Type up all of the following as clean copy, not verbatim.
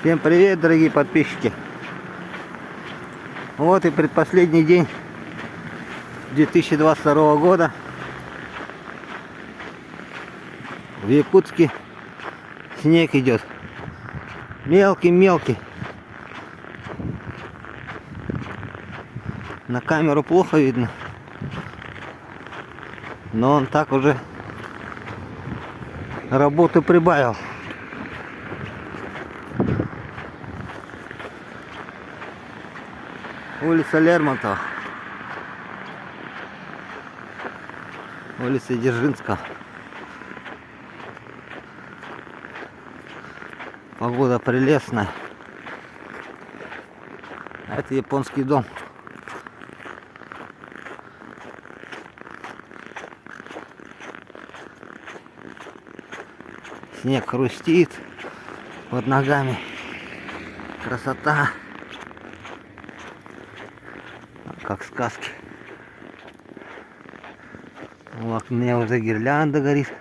Всем привет, дорогие подписчики. Вот и предпоследний день 2022 года. В Якутске снег идет. Мелкий-мелкий. На камеру плохо видно. Но он так уже работы прибавил. Улица Лермонтова. Улица Дзержинского. Погода прелестная. А это японский дом. Снег хрустит под ногами. Красота. Как в сказке. Вот у меня уже гирлянда горит.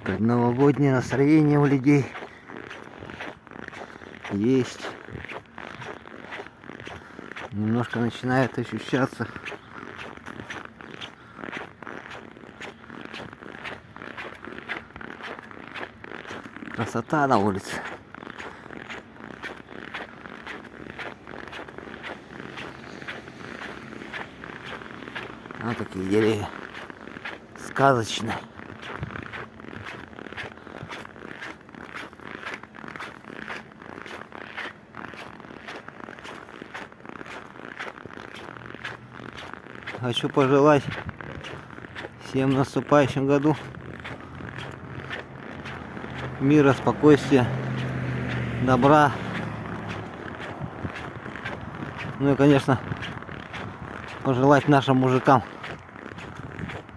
Предновогоднее настроение у людей есть. Немножко начинает ощущаться. Красота на улице. Вот такие деревья. Сказочные. Хочу пожелать всем в наступающем году мира, спокойствия, добра. Ну и, конечно, пожелать нашим мужикам,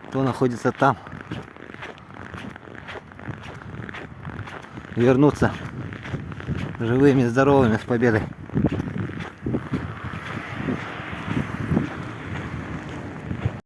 кто находится там, вернуться живыми, здоровыми, с победой.